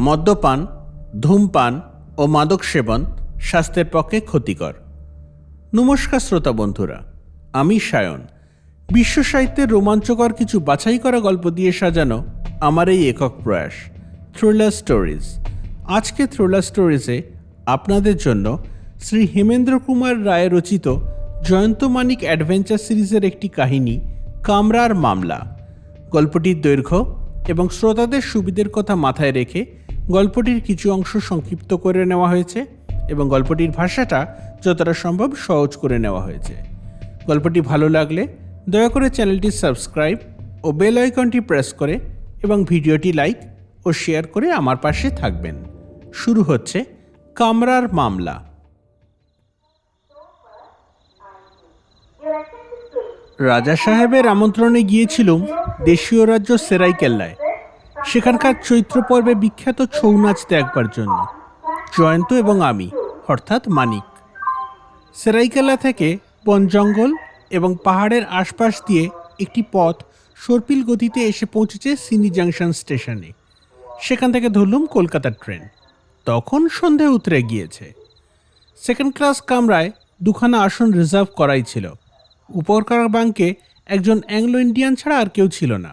মদ্যপান, ধূমপান ও মাদক সেবন স্বাস্থ্যের পক্ষে ক্ষতিকর। নমস্কার শ্রোতা বন্ধুরা, আমি সায়ন। বিশ্ব সাহিত্যের রোমাঞ্চকর কিছু বাছাই করা গল্প দিয়ে সাজানো আমার এই একক প্রয়াস থ্রিলার স্টোরিজ। আজকে থ্রিলার স্টোরিজে আপনাদের জন্য শ্রী হেমেন্দ্র কুমার রায় রচিত জয়ন্ত মানিক অ্যাডভেঞ্চার সিরিজের একটি কাহিনী কামরার মামলা। গল্পটির দৈর্ঘ্য এবং শ্রোতাদের সুবিধের কথা মাথায় রেখে গল্পটির কিছু অংশ সংক্ষিপ্ত করে নেওয়া হয়েছে এবং গল্পটির ভাষাটা যতটা সম্ভব সহজ করে নেওয়া হয়েছে। গল্পটি ভালো লাগলে দয়া করে চ্যানেলটি সাবস্ক্রাইব ও বেল আইকনটি প্রেস করে এবং ভিডিওটি লাইক ও শেয়ার করে আমার পাশে থাকবেন। শুরু হচ্ছে কামরার মামলা। রাজা সাহেবের আমন্ত্রণে গিয়েছিলুম দেশীয় রাজ্য সেরাইকেল্লায়, সেখানকার চৈত্র পর্বে বিখ্যাত ছৌ নাচ দেখবার জন্য। জয়ন্ত এবং আমি, অর্থাৎ মানিক। সেরাইকেল্লা থেকে বন জঙ্গল এবং পাহাড়ের আশপাশ দিয়ে একটি পথ সর্পিল গতিতে এসে পৌঁছেছে সিনি জাংশন স্টেশনে। সেখান থেকে ধরলুম কলকাতার ট্রেন। তখন সন্ধে উতরে গিয়েছে। সেকেন্ড ক্লাস কামরায় দুখানা আসন রিজার্ভ করাই ছিল। উপরকার বাঙ্কে একজন অ্যাংলো ইন্ডিয়ান ছাড়া আর কেউ ছিল না।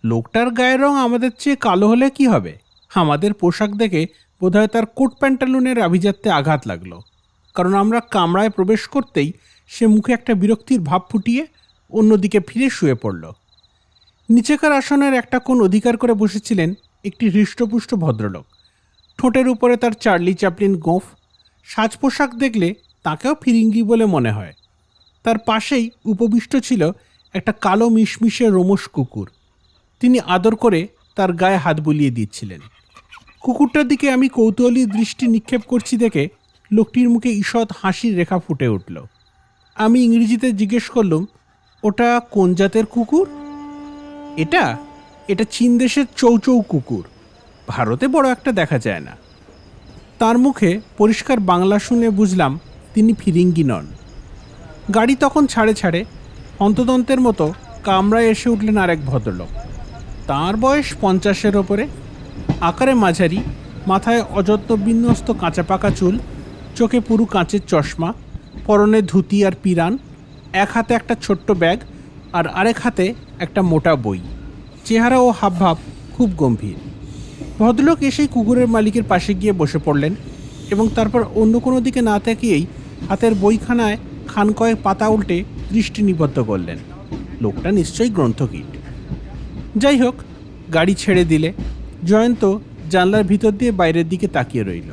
লোকটার গায়ের রং আমাদের চেয়ে কালো হলে কি হবে? আমাদের পোশাক দেখে বোধহয় তার কোট প্যান্টালুনের আভিজাত্যে আঘাত লাগলো, কারণ আমরা কামরায় প্রবেশ করতেই সে মুখে একটা বিরক্তির ভাব ফুটিয়ে অন্যদিকে ফিরে শুয়ে পড়ল। নিচেকার আসনের একটা কোণ অধিকার করে বসেছিলেন একটি হৃষ্টপুষ্ট ভদ্রলোক। ঠোঁটের উপরে তার চার্লি চ্যাপলিন গোঁফ। সাজ পোশাক দেখলে তাকেও ফিরিঙ্গি বলে মনে হয়। তার পাশেই উপবিষ্ট ছিল একটা কালো মিশমিশে রোমশ কুকুর। তিনি আদর করে তার গায়ে হাত বুলিয়ে দিচ্ছিলেন। কুকুরটার দিকে আমি কৌতূহলী দৃষ্টি নিক্ষেপ করছি দেখে লোকটির মুখে ঈষৎ হাসির রেখা ফুটে উঠল। আমি ইংরেজিতে জিজ্ঞেস করলুম, ওটা কোন জাতের কুকুর? এটা চীন দেশের চৌচৌ কুকুর। ভারতে বড় একটা দেখা যায় না। তার মুখে পরিষ্কার বাংলা শুনে বুঝলাম তিনি ফিরিঙ্গি নন। গাড়ি তখন ছাড়ে অন্তদন্তের মতো কামরায় এসে উঠলেন আরেক ভদ্রলোক। তাঁর বয়স 50-এর ওপরে, আকারে মাঝারি, মাথায় অযত্ন বিন্যস্ত কাঁচা পাকা চুল, চোখে পুরু কাঁচের চশমা, পরনে ধুতি আর পিরান, এক হাতে একটা ছোট্ট ব্যাগ আর আরেক হাতে একটা মোটা বই। চেহারা ও হাবভাব খুব গম্ভীর। ভদ্রলোক এসেই কুকুরের মালিকের পাশে গিয়ে বসে পড়লেন এবং তারপর অন্য কোনো দিকে না তাকিয়েই হাতের বইখানায় খান কয়েক পাতা উল্টে দৃষ্টি নিবদ্ধ করলেন। লোকটা নিশ্চয়ই গ্রন্থকীট। যাই হোক, গাড়ি ছেড়ে দিলে জয়ন্ত জানলার ভিতর দিয়ে বাইরের দিকে তাকিয়ে রইল।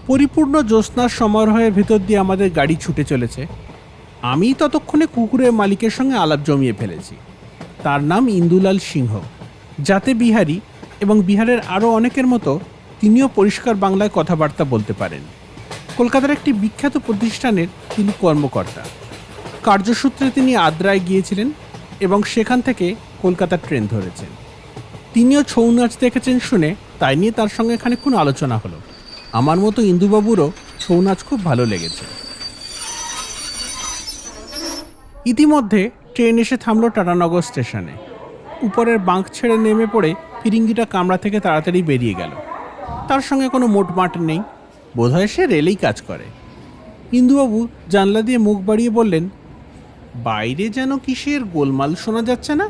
পরিপূর্ণ জ্যোৎস্নার সমারোহের ভিতর দিয়ে আমাদের গাড়ি ছুটে চলেছে। আমি ততক্ষণে কুকুরের মালিকের সঙ্গে আলাপ জমিয়ে ফেলেছি। তার নাম ইন্দুলাল সিংহ, জাতে বিহারি এবং বিহারের আরও অনেকের মতো তিনিও পরিষ্কার বাংলায় কথাবার্তা বলতে পারেন। কলকাতার একটি বিখ্যাত প্রতিষ্ঠানের তিনি কর্মকর্তা। কার্যসূত্রে তিনি আদ্রায় গিয়েছিলেন এবং সেখান থেকে কলকাতার ট্রেন ধরেছেন। তিনিও ছৌ নাচ দেখেছেন শুনে তাই নিয়ে তার সঙ্গে খানিকক্ষণ আলোচনা হলো। আমার মতো ইন্দুবাবুরও ছৌ নাচ খুব ভালো লেগেছে। ইতিমধ্যে ট্রেন এসে থামলো টাটানগর স্টেশনে। উপরের বাঁক ছেড়ে নেমে পড়ে ফিরিঙ্গিটা কামরা থেকে তাড়াতাড়ি বেরিয়ে গেল। তার সঙ্গে কোনো মোটমাট নেই, বোধহয় সে রেলেই কাজ করে। ইন্দুবাবু জানলা দিয়ে মুখ বাড়িয়ে বললেন, বাইরে যেন কিসের গোলমাল শোনা যাচ্ছে না?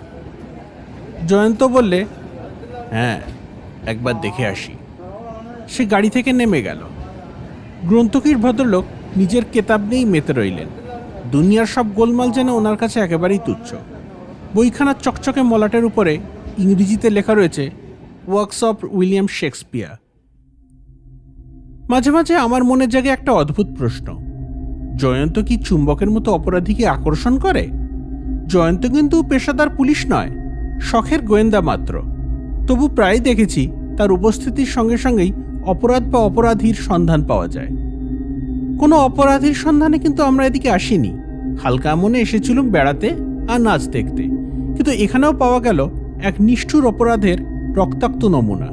জয়ন্ত বললে, হ্যাঁ, একবার দেখে আসি। সে গাড়ি থেকে নেমে গেল। গ্রন্থকীর ভদ্রলোক নিজের কেতাব নিয়েই মেতে রইলেন। দুনিয়ার সব গোলমাল যেন ওনার কাছে একেবারেই তুচ্ছ। বইখানার চকচকে মলাটের উপরে ইংরেজিতে লেখা রয়েছে ওয়ার্কস অফ উইলিয়াম শেক্সপিয়ার। মাঝে মাঝে আমার মনে জাগে একটা অদ্ভুত প্রশ্ন, জয়ন্ত কি চুম্বকের মতো অপরাধীকে আকর্ষণ করে? জয়ন্ত কিন্তু পেশাদার পুলিশ নয়, শখের গোয়েন্দা মাত্র। তবু প্রায় দেখেছি তার উপস্থিতির সঙ্গে সঙ্গেই অপরাধ বা অপরাধীর সন্ধান পাওয়া যায়। কোনো অপরাধীর সন্ধানে কিন্তু আমরা এদিকে আসিনি। হালকা মনে এসেছিলাম বেড়াতে আর নাচ দেখতে, কিন্তু এখানেও পাওয়া গেল এক নিষ্ঠুর অপরাধের রক্তাক্ত নমুনা।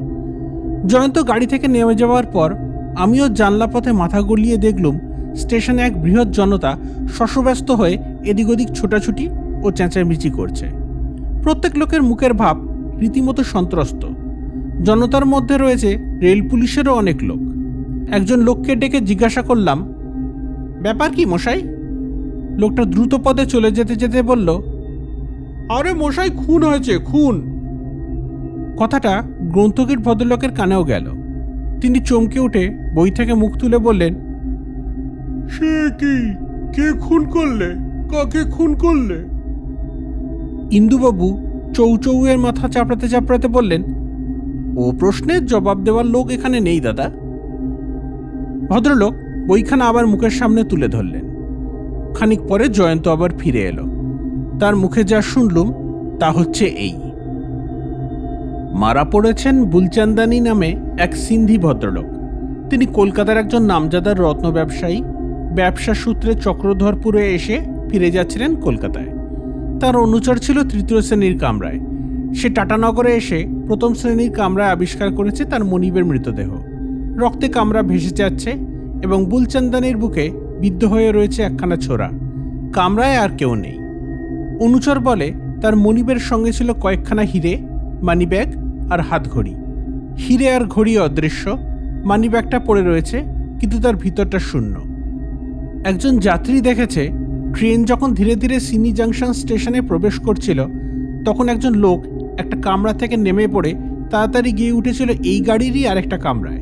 জয়ন্ত গাড়ি থেকে নেমে যাওয়ার পর আমিও জানলা পথে মাথা গলিয়ে দেখলুম স্টেশনে এক বৃহৎ জনতা শশব্যস্ত হয়ে এদিক ওদিক ছোটাছুটি ও চেঁচামেচি করছে। প্রত্যেক লোকের মুখের ভাব রীতিমতো সন্ত্রস্ত। জনতার মধ্যে রয়েছে রেল পুলিশেরও অনেক লোক। একজন লোককে ডেকে জিজ্ঞাসা করলাম, ব্যাপার কি মশাই? লোকটা দ্রুত পদে চলে যেতে যেতে বলল, আরে মশাই, খুন হয়েছে, খুন। কথাটা গ্রন্থকিট ভদ্রলোকের কানেও গেল। তিনি চমকে উঠে বই থেকে মুখ তুলে বললেন, সে কি? কে খুন করলে? কাকে খুন করলে? ইন্দুবাবু চৌচৌয়ের মাথা চাপড়াতে চাপড়াতে বললেন, ও প্রশ্নের জবাব দেওয়ার লোক এখানে নেই দাদা। ভদ্রলোক বইখানা আবার মুখের সামনে তুলে ধরলেন। খানিক পরে জয়ন্ত আবার ফিরে এলো। তার মুখে যা শুনলুম তা হচ্ছে এই: মারা পড়েছেন বুলচান্দানি নামে এক সিন্ধি ভদ্রলোক। তিনি কলকাতার একজন নামজাদার রত্ন ব্যবসায়ী। ব্যবসা সূত্রে চক্রধরপুরে এসে ফিরে যাচ্ছিলেন কলকাতায়। তার অনুচর ছিল তৃতীয় শ্রেণীর কামরায়। সে টাটানগরে এসে প্রথম শ্রেণীর কামরায় আবিষ্কার করেছে তার মনিবের মৃতদেহ। রক্তে কামরা ভেসে যাচ্ছে এবং বুলচান্দানির বুকে বিদ্ধ হয়ে রয়েছে একখানা ছোরা। কামরায় আর কেউ নেই। অনুচর বলে তার মনিবের সঙ্গে ছিল কয়েকখানা হিরে, মানিব্যাগ আর হাতঘড়ি। হিরে আর ঘড়ি অদৃশ্য। মানিব্যাগটা পড়ে রয়েছে, কিন্তু তার ভিতরটা শূন্য। একজন যাত্রী দেখেছে, ট্রেন যখন ধীরে ধীরে সিনি জাংশন স্টেশনে প্রবেশ করছিল তখন একজন লোক একটা কামরা থেকে নেমে পড়ে তাড়াতাড়ি গিয়ে উঠেছিল এই গাড়িরই আরেকটা কামরায়।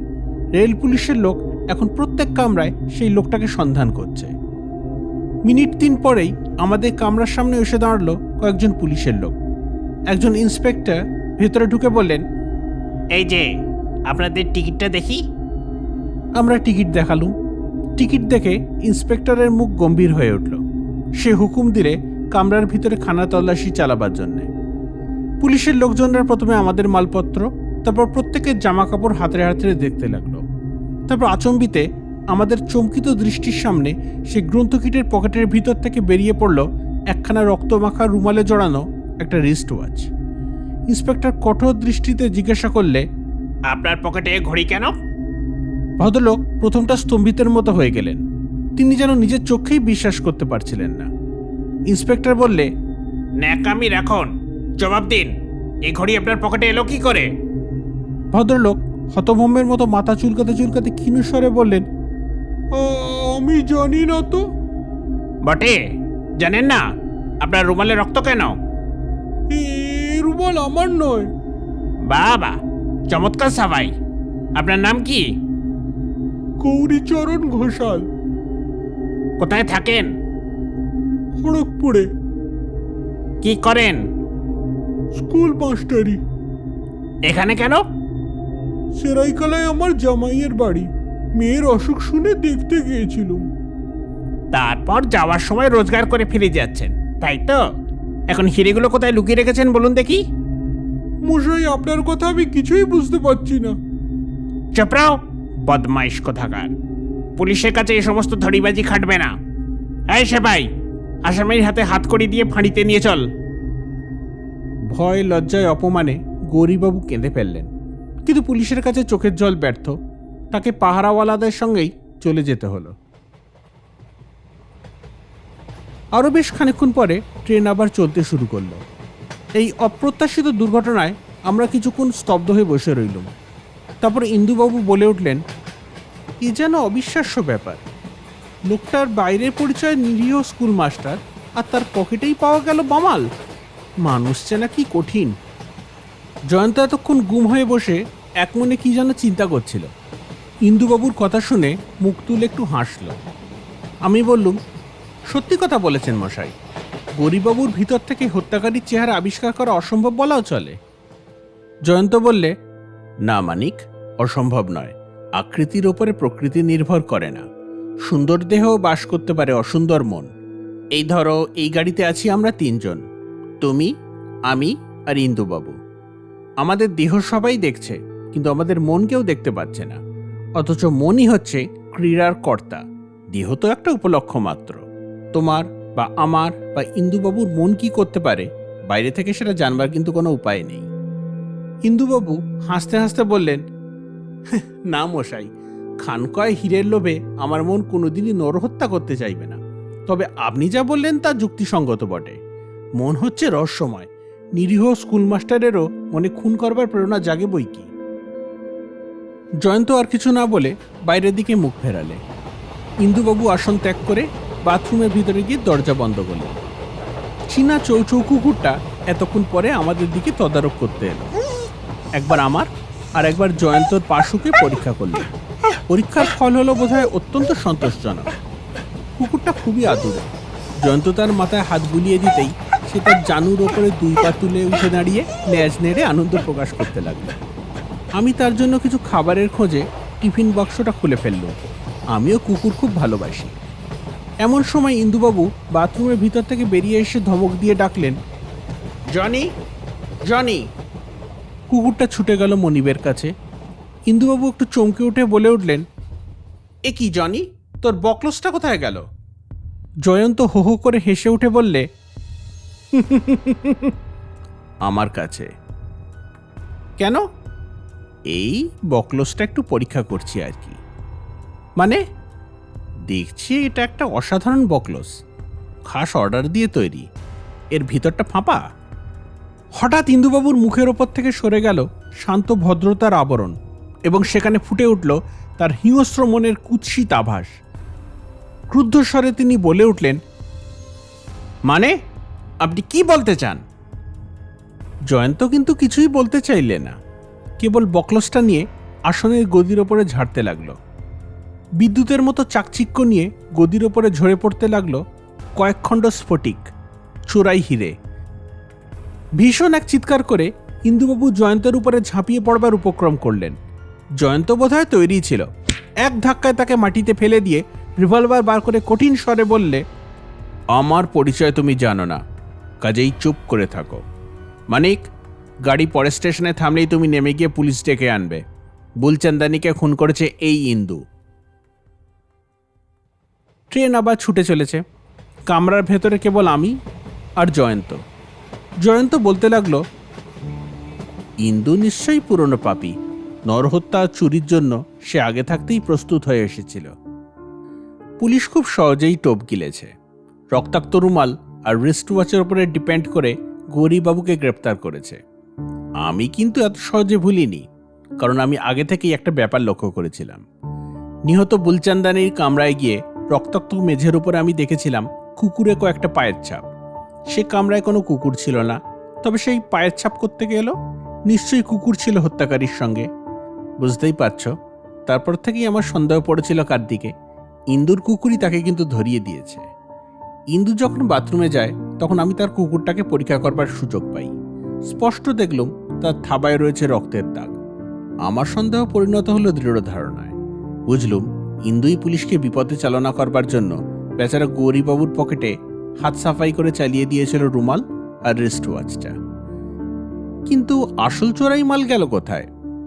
রেল পুলিশের লোক এখন প্রত্যেক কামরায় সেই লোকটাকে সন্ধান করছে। মিনিট 3 পরেই আমাদের কামরার সামনে এসে দাঁড়ালো কয়েকজন পুলিশের লোক। একজন ইন্সপেক্টর ভেতরে ঢুকে বললেন, এই যে আপনাদের টিকিটটা দেখি। আমরা টিকিট দেখালুম। টিকিট দেখে ইন্সপেক্টরের মুখ গম্ভীর হয়ে উঠল। সে হুকুম দিলে কামরার ভিতরে খানা তল্লাশি চালাবার জন্যে। পুলিশের লোকজনরা প্রথমে আমাদের মালপত্র, তারপর প্রত্যেকের জামা কাপড় হাতড়ে হাতড়ে দেখতে লাগলো। তারপর আচম্বিতে আমাদের চমকিত দৃষ্টির সামনে সে গ্রন্থকিটের পকেটের ভিতর থেকে বেরিয়ে পড়ল একখানা রক্তমাখা রুমালে জড়ানো একটা রিস্ট ওয়াচ। ইন্সপেক্টর কঠোর দৃষ্টিতে জিজ্ঞাসা করলে, আপনার পকেটে ঘড়ি কেন? ভদ্রলোক প্রথমটা স্তম্ভিতের মতো হয়ে গেলেন। তিনি যেন নিজের চোখেই বিশ্বাস করতে পারছিলেন না। ইন্সপেক্টর বললে, ন্যাকামি রাখুন, জবাব দিন, এই ঘড়ি আপনার পকেটে এলো কি করে? ভদ্রলোক হতভম্বের মতো মাথা চুলকাতে চুলকাতে ক্ষীণ স্বরে বললেন, আমি জানি না তো। বটে, জানেন না? আপনার রুমালে রক্ত কেন? এই রুমাল আমার নয়। বাবা, চমৎকার সাবাই। আপনার নাম কি? গৌরীচরণ ঘোষাল। কোথায় থাকেন? খড়গপুরে। কি করেন? স্কুল মাস্টারি। এখানে কেন? সেরাইকালায় আমার জামাইয়ের বাড়ি। মেয়ের অসুখ শুনে দেখতে গিয়েছিলাম। তারপর যাওয়ার সময় রোজগার করে ফিরে যাচ্ছেন, তাই তো? এখন হিরেগুলো কোথায় লুকিয়ে রেখেছেন বলুন দেখি। মশাই, আপনার কথা আমি কিছুই বুঝতে পারছি না। চপরাও, বদমাইশ কোথাকার। পুলিশের কাছে এই সমস্ত ধড়িবাজি খাটবে না। এই সেপাই, আসামির হাতে হাতকড়ি দিয়ে ফাঁড়িতে নিয়ে চল। ভয়, লজ্জায়, অপমানে গৌরীবাবু কেঁদে ফেললেন। কিন্তু পুলিশের কাছে চোখের জল ব্যর্থ। তাকে পাহারাওয়ালাদের সঙ্গেই চলে যেতে হলো। আরও বেশ খানিকক্ষণ পরে ট্রেন আবার চলতে শুরু করলো। এই অপ্রত্যাশিত দুর্ঘটনায় আমরা কিছুক্ষণ স্তব্ধ হয়ে বসে রইলাম। তারপর ইন্দুবাবু বলে উঠলেন, এ যেন অবিশ্বাস্য ব্যাপার। লোকটার বাইরের পরিচয় নিরীহ স্কুল মাস্টার, আর তার পকেটেই পাওয়া গেল বামাল। মানুষ চেনা কি কঠিন। জয়ন্ত এতক্ষণ গুম হয়ে বসে এক মনে কি যেন চিন্তা করছিল। ইন্দুবাবুর কথা শুনে মুখ তুলে একটু হাসল। আমি বললুম, সত্যি কথা বলেছেন মশাই। গৌরীবাবুর ভিতর থেকে হত্যাকারীর চেহারা আবিষ্কার করা অসম্ভব বলাও চলে। জয়ন্ত বললে, না মানিক, অসম্ভব নয়। আকৃতির ওপরে প্রকৃতি নির্ভর করে না। সুন্দর দেহও বাস করতে পারে অসুন্দর মন। এই ধরো, এই গাড়িতে আছি আমরা 3 জন, তুমি, আমি আর ইন্দুবাবু। আমাদের দেহ সবাই দেখছে, কিন্তু আমাদের মন কেউ দেখতে পাচ্ছে না। অথচ মনই হচ্ছে ক্রীড়ার কর্তা। দেহ তো একটা উপলক্ষ মাত্র। তোমার বা আমার বা ইন্দুবাবুর মন কি করতে পারে বাইরে থেকে সেটা জানবার কিন্তু কোনো উপায় নেই। ইন্দুবাবু হাসতে হাসতে বললেন, না মশাই, খানকয় হীরের লোভে আমার মন কোনোদিনই নরহত্যা করতে চাইবে না। তবে আপনি যা বললেন তা যুক্তিসঙ্গত বটে। মন হচ্ছে রহস্যময়। নিরীহ স্কুল মাস্টারেরও মনে খুন করবার প্রেরণা জাগে বই কি। জয়ন্ত আর কিছু না বলে বাইরের দিকে মুখ ফেরালে। ইন্দুবাবু আসন ত্যাগ করে বাথরুমের ভিতরে গিয়ে দরজা বন্ধ করলেন। চীনা চৌচৌ কুকুরটা এতক্ষণ পরে আমাদের দিকে তদারক করতে এলো। একবার আমার আর একবার জয়ন্তর পাশুকে পরীক্ষা করলেন। পরীক্ষার ফল হলো বোধহয় অত্যন্ত সন্তোষজনক। কুকুরটা খুবই আদুরে। জয়ন্ত তার মাথায় হাত বুলিয়ে দিতেই সে তার জানুর ওপরে 2 পা তুলে উঠে দাঁড়িয়ে লেজ নেড়ে আনন্দ প্রকাশ করতে লাগলো। আমি তার জন্য কিছু খাবারের খোঁজে টিফিন বাক্সটা খুলে ফেললাম। আমিও কুকুর খুব ভালোবাসি। এমন সময় ইন্দুবাবু বাথরুমের ভিতর থেকে বেরিয়ে এসে ধমক দিয়ে ডাকলেন, জনি, জনি। কুকুরটা ছুটে গেল মনিবের কাছে। ইন্দুবাবু একটু চমকে উঠে বলে উঠলেন, এ কি জনি, তোর বকলসটা কোথায় গেল? জয়ন্ত হো হো করে হেসে উঠে বললে, আমার কাছে। কেন? এই বকলসটা একটু পরীক্ষা করছি আর কি। মানে? দেখছি এটা একটা অসাধারণ বকলস, খাস অর্ডার দিয়ে তৈরি। এর ভিতরটা ফাঁপা। হঠাৎ ইন্দুবাবুর মুখের ওপর থেকে সরে গেল শান্ত ভদ্রতার আবরণ এবং সেখানে ফুটে উঠল তার হিংস্র মনের কুৎসিত আভাস। ক্রুদ্ধ স্বরে তিনি বলে উঠলেন, মানে আপনি কি বলতে চান? জয়ন্ত কিন্তু কিছুই বলতে চাইলে না, কেবল বকলসটা নিয়ে আসনের গদির ওপরে ঝাড়তে লাগলো। বিদ্যুতের মতো চাকচিক্য নিয়ে গদির ওপরে ঝরে পড়তে লাগলো কয়েক খণ্ড স্ফটিক, চোরাই হিরে। ভীষণ এক চিৎকার করে ইন্দুবাবু জয়ন্তের উপরে ঝাঁপিয়ে পড়বার উপক্রম করলেন। জয়ন্ত বোধহয় তৈরি ছিল। এক ধাক্কায় তাকে মাটিতে ফেলে দিয়ে রিভলভার বার করে কঠিন স্বরে বললে, আমার পরিচয় তুমি জানো না, কাজেই চুপ করে থাকো। মানিক, গাড়ি পরের স্টেশনে থামলেই তুমি নেমে গিয়ে পুলিশ ডেকে আনবে। বুলচান্দানিকে খুন করেছে এই ইন্দু। ট্রেন আবার ছুটে চলেছে। কামরার ভেতরে কেবল আমি আর জয়ন্ত। জয়ন্ত বলতে লাগলো, ইন্দু নিশ্চয়ই পুরনো পাপী। নরহত্যা আর চুরির জন্য সে আগে থাকতেই প্রস্তুত হয়ে এসেছিল। পুলিশ খুব সহজেই টোপ গিলেছে। রক্তাক্ত রুমাল আর রিস্ট ওয়াচের উপরে ডিপেন্ড করে গৌরীবাবুকে গ্রেপ্তার করেছে। আমি কিন্তু এত সহজে ভুলিনি, কারণ আমি আগে থেকেই একটা ব্যাপার লক্ষ্য করেছিলাম। নিহত বুলচান্দানির কামরায় গিয়ে রক্তাক্ত মেঝের উপরে আমি দেখেছিলাম কুকুরে কয়েকটা পায়ের ছাপ। সে কামরায় কোনো কুকুর ছিল না, তবে সেই পায়ের ছাপ করতে গেল নিশ্চয়ই কুকুর ছিল হত্যাকারীর সঙ্গে। বুঝতেই পারছ, তারপর থেকেই আমার সন্দেহ পড়েছিল কার দিকে। ইন্দুর কুকুরই তাকে কিন্তু ধরিয়ে দিয়েছে। ইন্দু যখন বাথরুমে যায় তখন আমি তার কুকুরটাকে পরীক্ষা করবার সুযোগ পাই। স্পষ্ট দেখলাম তার থাবায় রয়েছে রক্তের দাগ। আমার সন্দেহ পরিণত হলো দৃঢ় ধারণায়। বুঝলুম ইন্দুই পুলিশকে বিপদে চালনা করবার জন্য বেচারা গৌরীবাবুর পকেটে হাত সাফাই করে চালিয়ে দিয়েছিল রুমাল আর রিস্ট ওয়াচটা। কিন্তু আসল চোরাই মাল গেল কোথায়?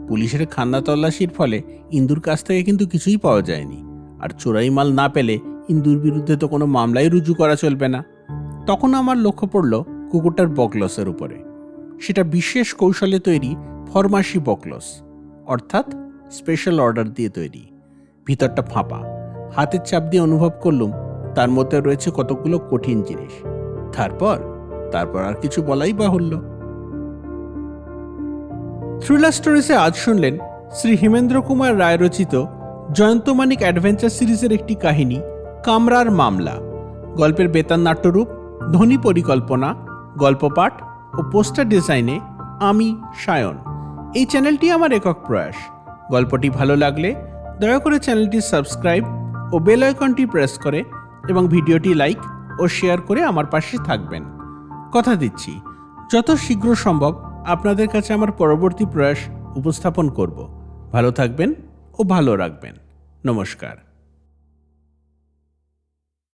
পুলিশের খান্না তল্লাশির ফলে ইন্দুর কাছ থেকে কিন্তু কিছুই পাওয়া যায়নি। আর চোরাই মাল না পেলে ইন্দুর বিরুদ্ধে তো কোনো মামলাই রুজু করা চলবে না। তখন আমার লক্ষ্য পড়ল কুকুরটার বকলসের উপরে। সেটা বিশেষ কৌশলে তৈরি ফরমাসি বকলস, অর্থাৎ স্পেশাল অর্ডার দিয়ে তৈরি। ভিতরটা ফাঁপা। হাতের চাপ দিয়ে অনুভব করলুম তার মধ্যে রয়েছে কতগুলো কঠিন জিনিস। তারপর আর কিছু বলাই বাহুল্য। থ্রিলার স্টোরিজে আজ শুনলেন শ্রী হিমেন্দ্র কুমার রায় রচিত জয়ন্ত মানিক অ্যাডভেঞ্চার সিরিজের একটি কাহিনী, কামরার মামলা। গল্পের বেতার নাট্যরূপ, ধ্বনি পরিকল্পনা, গল্পপাঠ ও পোস্টার ডিজাইনে আমি সায়ন। এই চ্যানেলটি আমার একক প্রয়াস। গল্পটি ভালো লাগলে দয়া করে চ্যানেলটি সাবস্ক্রাইব ও বেল আইকনটি প্রেস করে এবং ভিডিওটি লাইক ও শেয়ার করে আমার পাশে থাকবেন। কথা দিচ্ছি, যত শীঘ্র সম্ভব আপনাদের কাছে আমার পরবর্তী প্রয়াস উপস্থাপন করব। ভালো থাকবেন ও ভালো রাখবেন। নমস্কার।